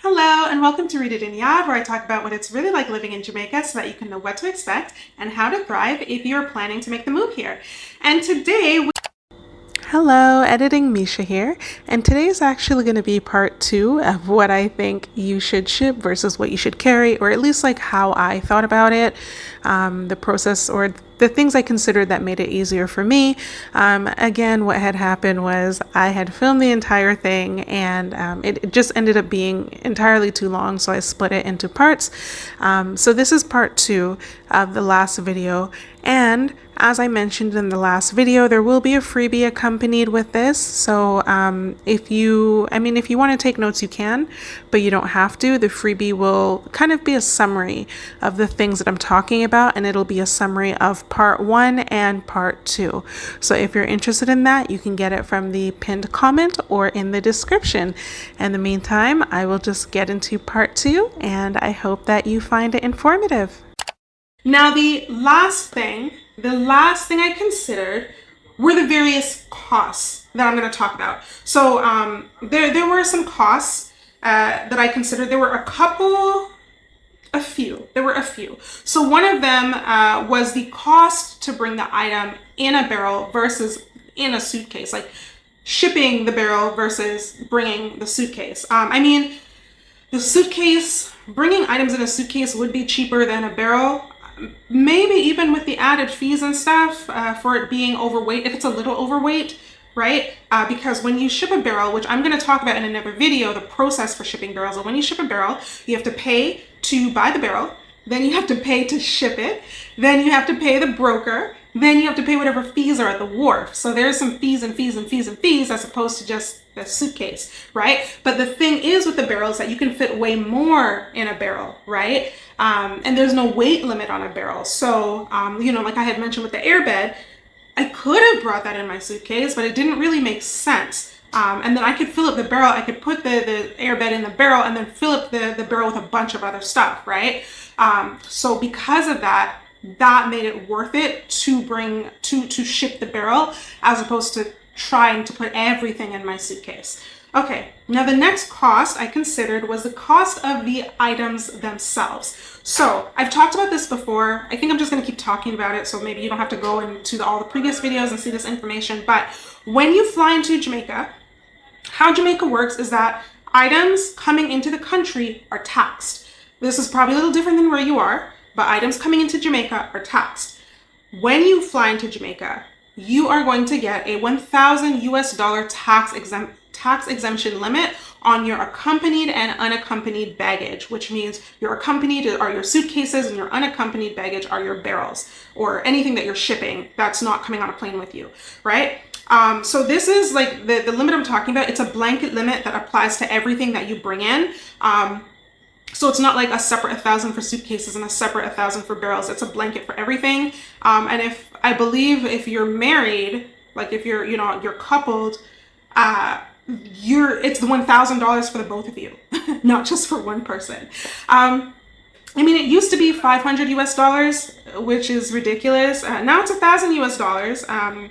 Hello and welcome to Read It in Yad, where I talk about what it's really like living in Jamaica so that you can know what to expect and how to thrive if you're planning to make the move here. And today Hello, Editing Misha here, and today is actually going to be part 2 of what I think you should ship versus what you should carry, or at least like how I thought about it, the process or the things I considered that made it easier for me. Again, what had happened was I had filmed the entire thing and it just ended up being entirely too long, so I split it into parts. So this is part 2 of the last video, and as I mentioned in the last video, there will be a freebie accompanied with this. So if you want to take notes, you can, but you don't have to. The freebie will kind of be a summary of the things that I'm talking about, and it'll be a summary of part 1 and part 2. So if you're interested in that, you can get it from the pinned comment or in the description. In the meantime, I will just get into part 2, and I hope that you find it informative. Now, the last thing I considered were the various costs that I'm going to talk about. So there were some costs that I considered. There were a few. So one of them was the cost to bring the item in a barrel versus in a suitcase, like shipping the barrel versus bringing the suitcase. The suitcase, bringing items in a suitcase would be cheaper than a barrel. Maybe even with the added fees and stuff for it being overweight, if it's a little overweight, right? Because when you ship a barrel, which I'm going to talk about in another video, the process for shipping barrels. So when you ship a barrel, you have to pay to buy the barrel, then you have to pay to ship it, then you have to pay the broker, then you have to pay whatever fees are at the wharf. So there's some fees and fees and fees and fees as opposed to just the suitcase, right? But the thing is with the barrels that you can fit way more in a barrel, right? And there's no weight limit on a barrel. So, like I had mentioned with the airbed, I could have brought that in my suitcase, but it didn't really make sense. And then I could fill up the barrel. I could put the airbed in the barrel and then fill up the barrel with a bunch of other stuff, right? So because of that, that made it worth it to ship the barrel as opposed to trying to put everything in my suitcase. Okay, now the next cost I considered was the cost of the items themselves. So I've talked about this before. I think I'm just going to keep talking about it, so maybe you don't have to go into all the previous videos and see this information. But when you fly into Jamaica, how Jamaica works is that items coming into the country are taxed. This is probably a little different than where you are, but items coming into Jamaica are taxed. When you fly into Jamaica, you are going to get a $1,000 tax exemption limit on your accompanied and unaccompanied baggage, which means your accompanied are your suitcases and your unaccompanied baggage are your barrels or anything that you're shipping that's not coming on a plane with you, right? So this is like the limit I'm talking about. It's a blanket limit that applies to everything that you bring in. So it's not like a separate 1,000 for suitcases and a separate 1,000 for barrels. It's a blanket for everything. And if you're married, like if you're coupled, it's the $1,000 for the both of you, not just for one person. It used to be $500, which is ridiculous. Now it's $1,000.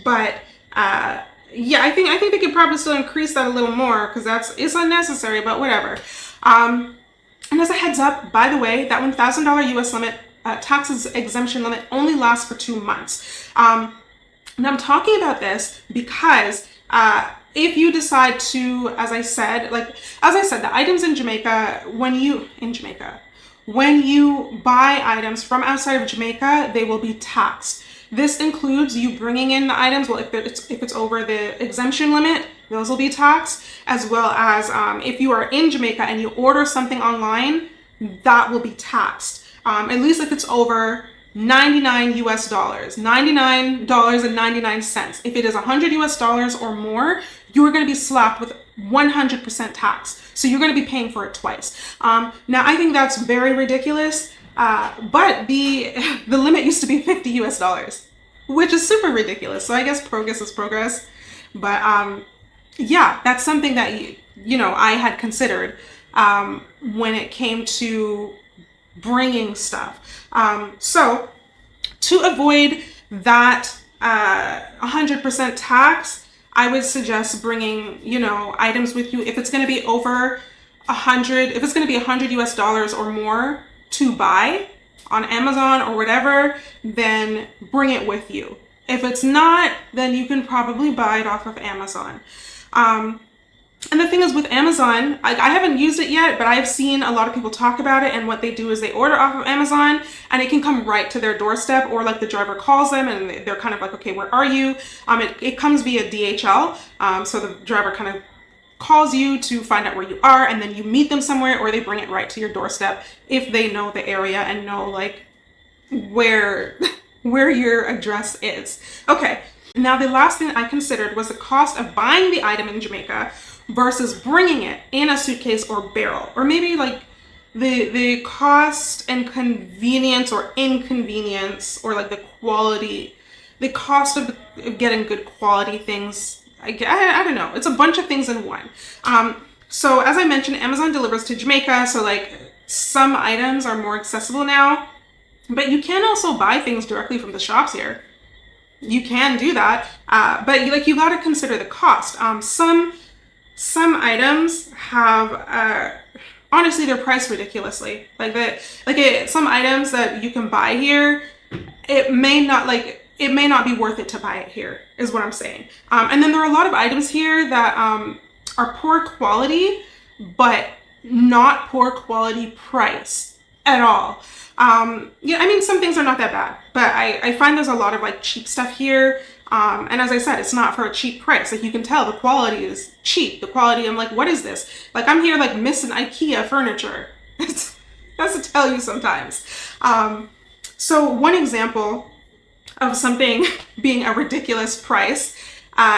But I think they could probably still increase that a little more because it's unnecessary, but whatever. And as a heads up, by the way, that $1,000 US limit, taxes exemption limit only lasts for 2 months. And I'm talking about this because if you decide to, as I said, the items in Jamaica, when you buy items from outside of Jamaica, they will be taxed. This includes you bringing in the items. Well, if it's over the exemption limit, those will be taxed, as well as if you are in Jamaica and you order something online, that will be taxed. At least if it's over $99, $99.99. If it is $100 or more, you're going to be slapped with 100% tax. So you're going to be paying for it twice. Now, I think that's very ridiculous. But the limit used to be $50, which is super ridiculous. So I guess progress is progress. But that's something that I had considered when it came to bringing stuff. So to avoid that 100% tax, I would suggest bringing items with you if it's going to be over if it's going to be $100 or more to buy on Amazon or whatever, then bring it with you. If it's not, then you can probably buy it off of Amazon. And the thing is with Amazon, I haven't used it yet, but I've seen a lot of people talk about it, and what they do is they order off of Amazon and it can come right to their doorstep, or like the driver calls them and they're kind of like, okay, where are you? It comes via DHL. So the driver kind of calls you to find out where you are, and then you meet them somewhere, or they bring it right to your doorstep if they know the area and know like where your address is. Okay. Now the last thing I considered was the cost of buying the item in Jamaica versus bringing it in a suitcase or barrel, or maybe like the cost and convenience or inconvenience, or like the cost of getting good quality things. I don't know. It's a bunch of things in one. So as I mentioned, Amazon delivers to Jamaica. So like some items are more accessible now, but you can also buy things directly from the shops here. You can do that. But you got to consider the cost. Some items have, honestly, they're priced ridiculously. Some items that you can buy here, it may not be worth it to buy it here, is what I'm saying. And then there are a lot of items here that are poor quality, but not poor quality price at all. Some things are not that bad, but I find there's a lot of like cheap stuff here. And as I said, it's not for a cheap price. Like you can tell the quality is cheap. The quality, I'm like, what is this? Like I'm here like missing IKEA furniture. That's to tell you sometimes. So one example of something being a ridiculous price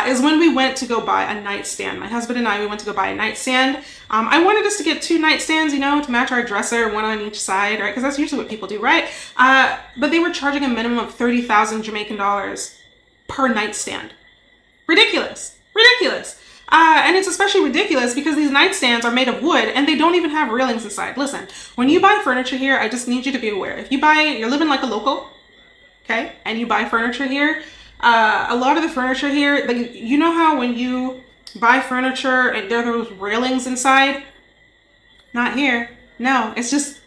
is when we went to go buy a nightstand. My husband and we went to go buy a nightstand. I wanted us to get 2 nightstands, to match our dresser, one on each side, right? Because that's usually what people do, right? But they were charging a minimum of 30,000 Jamaican dollars per nightstand. Ridiculous. And it's especially ridiculous because these nightstands are made of wood and they don't even have railings inside. Listen, when you buy furniture here, I just need you to be aware. If you're living like a local, okay, and you buy furniture here, a lot of the furniture here, like, you know how when you buy furniture and there are those railings inside? Not here. No, it's just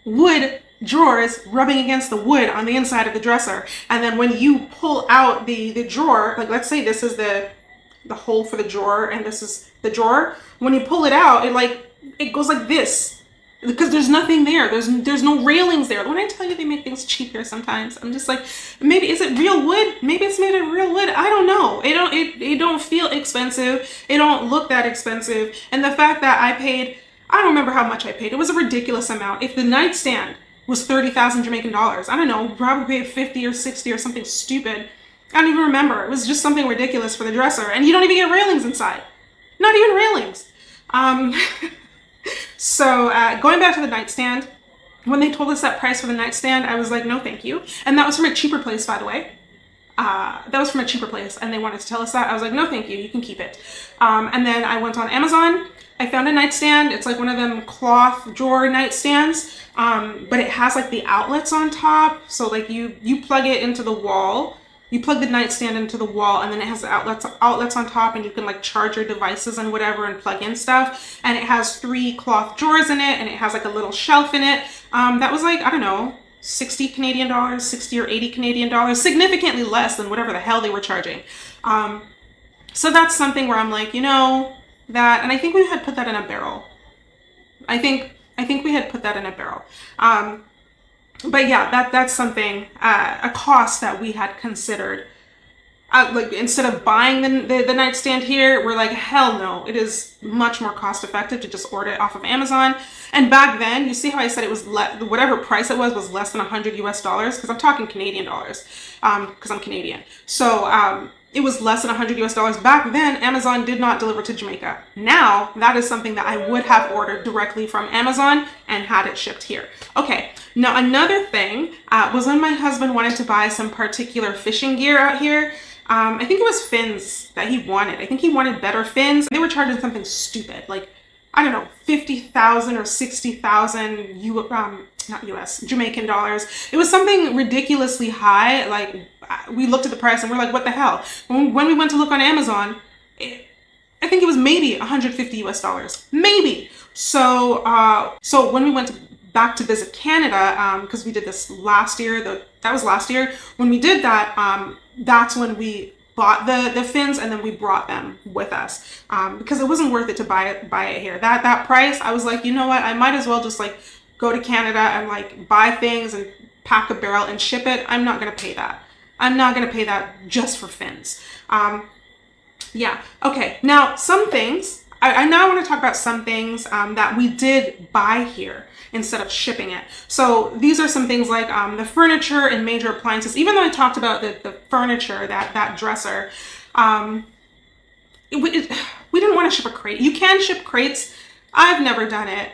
wood drawers rubbing against the wood on the inside of the dresser. And then when you pull out the drawer, like let's say this is the hole for the drawer and this is the drawer, when you pull it out, it goes like this. Because there's nothing there. There's no railings there. When I tell you they make things cheap here sometimes, I'm just like, maybe is it real wood? Maybe it's made of real wood. I don't know. It don't feel expensive. It don't look that expensive. And the fact that I don't remember how much I paid. It was a ridiculous amount. If the nightstand was 30,000 Jamaican dollars, I don't know, probably paid 50 or 60 or something stupid. I don't even remember. It was just something ridiculous for the dresser. And you don't even get railings inside. Not even railings. So going back to the nightstand, when they told us that price for the nightstand, I was like, no, thank you. And that was from a cheaper place, by the way. That was from a cheaper place, and they wanted to tell us that. I was like, no, thank you. You can keep it. And then I went on Amazon. I found a nightstand. It's like one of them cloth drawer nightstands, but it has like the outlets on top. So like you plug it into the wall. You plug the nightstand into the wall, and then it has the outlets on top, and you can like charge your devices and whatever and plug in stuff. And it has 3 cloth drawers in it, and it has like a little shelf in it. That was like, I don't know, 60 Canadian dollars, 60 or 80 Canadian dollars, significantly less than whatever the hell they were charging. So that's something where I'm like, that, and I think we had put that in a barrel. I think we had put that in a barrel. But yeah, that's something, a cost that we had considered. Like instead of buying the nightstand here, we're like, hell no, it is much more cost effective to just order it off of Amazon. And back then, you see how I said it was whatever price it was less than $100 US, because I'm talking Canadian dollars, because I'm Canadian. So it was less than $100 US. Back then, Amazon did not deliver to Jamaica. Now, that is something that I would have ordered directly from Amazon and had it shipped here. Okay, now another thing was when my husband wanted to buy some particular fishing gear out here. I think it was fins that he wanted. I think he wanted better fins. They were charging something stupid, like, I don't know, 50,000 or 60,000 not US, Jamaican dollars. It was something ridiculously high. Like, we looked at the price and we're like, what the hell? When we went to look on Amazon, I think it was maybe 150 US dollars, maybe. So so when we went back to visit Canada, because we did this last year, that was last year, when we did that, that's when we bought the fins, and then we brought them with us, because it wasn't worth it to buy it here. That price, I was like, you know what, I might as well just like go to Canada and like buy things and pack a barrel and ship it. I'm not gonna pay that. I'm not gonna pay that just for fins. Yeah, okay, now some things, I now want to talk about some things that we did buy here instead of shipping it. So these are some things like the furniture and major appliances. Even though I talked about the furniture, that dresser, we didn't want to ship a crate. You can ship crates. I've never done it.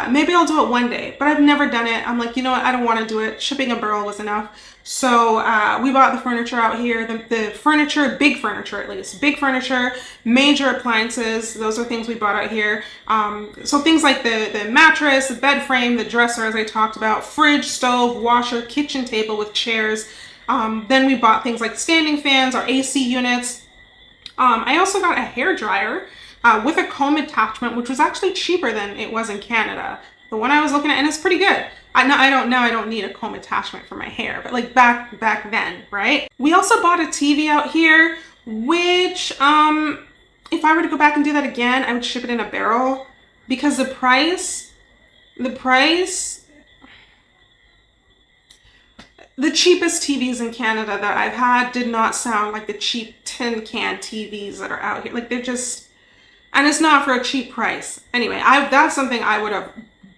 Maybe I'll do it one day, but I've never done it. I'm like, you know what? I don't want to do it. Shipping a barrel was enough. So we bought the furniture out here, the furniture, big furniture at least, big furniture, major appliances. Those are things we bought out here. So things like the mattress, the bed frame, the dresser, as I talked about, fridge, stove, washer, kitchen table with chairs. Then we bought things like standing fans or AC units. I also got a hair dryer with a comb attachment, which was actually cheaper than it was in Canada. The one I was looking at, and it's pretty good. I don't need a comb attachment for my hair, but like back then, right? We also bought a TV out here, which if I were to go back and do that again, I would ship it in a barrel, because the price, the cheapest TVs in Canada that I've had did not sound like the cheap tin can TVs that are out here. Like they're just, and it's not for a cheap price. Anyway, that's something I would have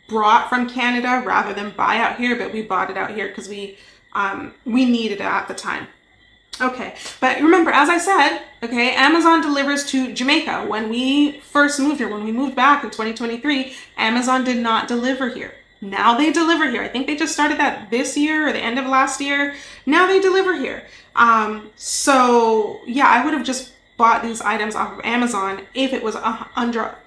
brought from Canada rather than buy out here, but we bought it out here because we needed it at the time. Okay, but remember, as I said, okay, Amazon delivers to Jamaica. When we first moved here, when we moved back in 2023, Amazon did not deliver here. Now they deliver here. I think they just started that this year or the end of last year. Now they deliver here. So yeah, I would have just bought these items off of Amazon if it was under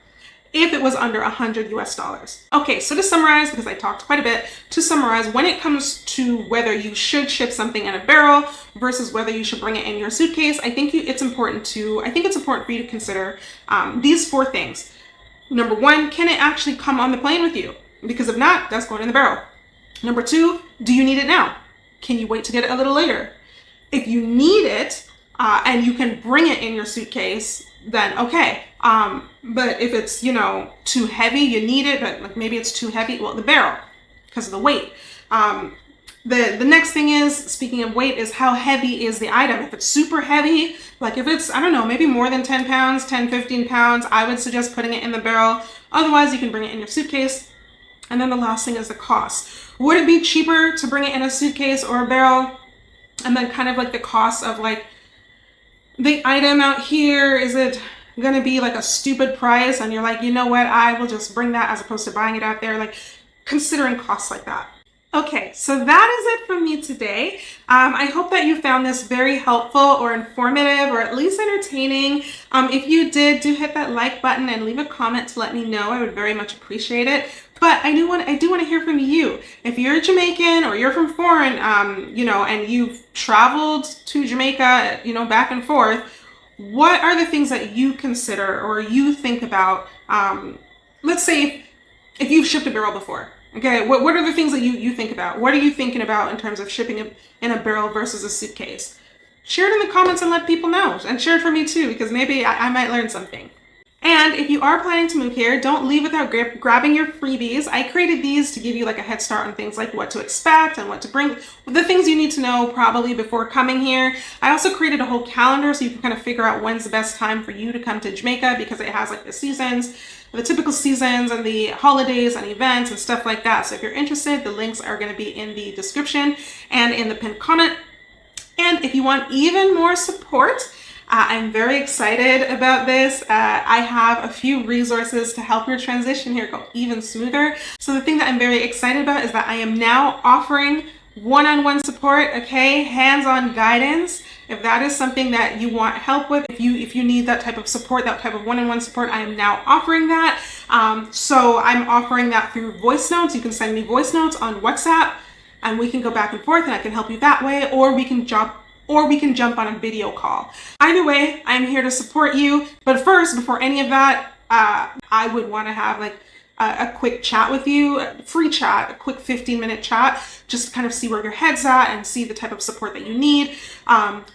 100 US dollars. Okay, so to summarize, because I talked quite a bit, to summarize, when it comes to whether you should ship something in a barrel versus whether you should bring it in your suitcase, I think it's important for you to consider these 4 things. Number 1, can it actually come on the plane with you? Because if not, that's going in the barrel. Number 2, do you need it now? Can you wait to get it a little later? If you need it and you can bring it in your suitcase, then okay. But if it's, too heavy, you need it, but like maybe it's too heavy, well, the barrel, because of the weight. The next thing is, speaking of weight, is how heavy is the item? If it's super heavy, like if it's, I don't know, maybe more than 10 pounds, 10, 15 pounds, I would suggest putting it in the barrel. Otherwise, you can bring it in your suitcase. And then the last thing is the cost. Would it be cheaper to bring it in a suitcase or a barrel? And then kind of like the cost of like the item out here, is it gonna be like a stupid price and you're like, you know what, I will just bring that as opposed to buying it out there, like considering costs like that. Okay, so that is it from me today. I hope that you found this very helpful or informative or at least entertaining. If you did, do hit that like button and leave a comment to let me know. I would very much appreciate it. But I do want to hear from you. If you're Jamaican or you're from foreign, and you've traveled to Jamaica, back and forth, what are the things that you consider or you think about? Let's say if you've shipped a barrel before. Okay, what are the things that you think about? What are you thinking about in terms of shipping it in a barrel versus a suitcase? Share it in the comments and let people know. And share it for me too, because maybe I might learn something. And if you are planning to move here, don't leave without grabbing your freebies. I created these to give you like a head start on things like what to expect and what to bring, the things you need to know probably before coming here. I also created a whole calendar so you can kind of figure out when's the best time for you to come to Jamaica, because it has like the seasons, the typical seasons and the holidays and events and stuff like that. So if you're interested, the links are going to be in the description and in the pinned comment. And if you want even more support, I'm very excited about this. I have a few resources to help your transition here go even smoother. So the thing that I'm very excited about is that I am now offering one-on-one support, okay, hands-on guidance. If that is something that you want help with, if you need that type of support, that type of one-on-one support, I am now offering that. So I'm offering that through voice notes. You can send me voice notes on WhatsApp and we can go back and forth and I can help you that way, or we can or we can jump on a video call. Either way, I'm here to support you. But first, before any of that, I would want to have like a quick chat with you, a free chat, a quick 15-minute chat, just to kind of see where your head's at and see the type of support that you need.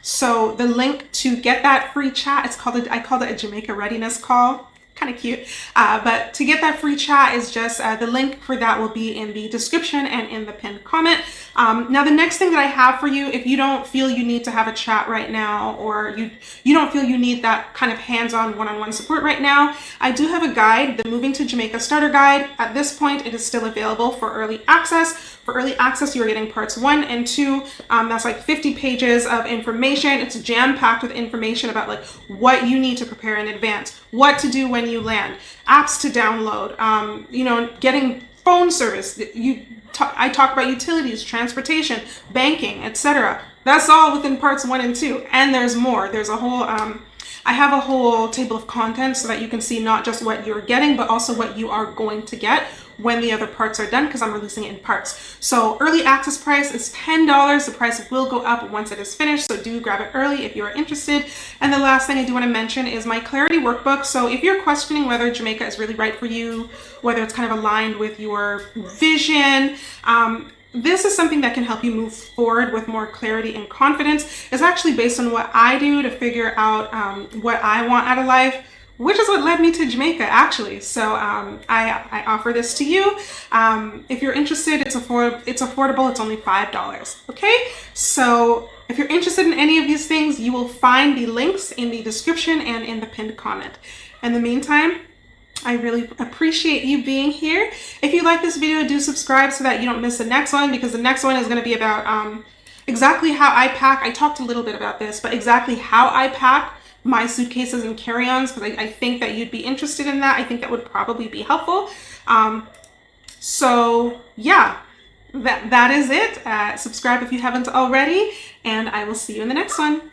So the link to get that free chat, I called it a Jamaica readiness call. Kind of cute. But to get that free chat is just the link for that will be in the description and in the pinned comment. Now, the next thing that I have for you, if you don't feel you need to have a chat right now, or you don't feel you need that kind of hands-on one-on-one support right now, I do have a guide, the Moving to Jamaica Starter Guide. At this point, it is still available for early access. For early access, you are getting parts 1 and 2. That's like 50 pages of information. It's jam-packed with information about like what you need to prepare in advance, what to do when you land, apps to download, getting phone service. I talk about utilities, transportation, banking, etc. That's all within parts 1 and 2. And there's more. There's a whole, I have a whole table of contents so that you can see not just what you're getting, but also what you are going to get when the other parts are done, because I'm releasing it in parts. So early access price is $10. The price will go up once it is finished, so do grab it early if you are interested. And the last thing I do want to mention is my clarity workbook. So if you're questioning whether Jamaica is really right for you, whether it's kind of aligned with your vision, this is something that can help you move forward with more clarity and confidence. It's actually based on what I do to figure out what I want out of life, which is what led me to Jamaica, actually. So I offer this to you. If you're interested, it's affordable. It's only $5. Okay? So if you're interested in any of these things, you will find the links in the description and in the pinned comment. In the meantime, I really appreciate you being here. If you like this video, do subscribe so that you don't miss the next one, because the next one is going to be about exactly how I pack. I talked a little bit about this, but exactly how I pack my suitcases and carry-ons, because I think that you'd be interested in that. I think that would probably be helpful. So yeah, that is it. Subscribe if you haven't already, and I will see you in the next one.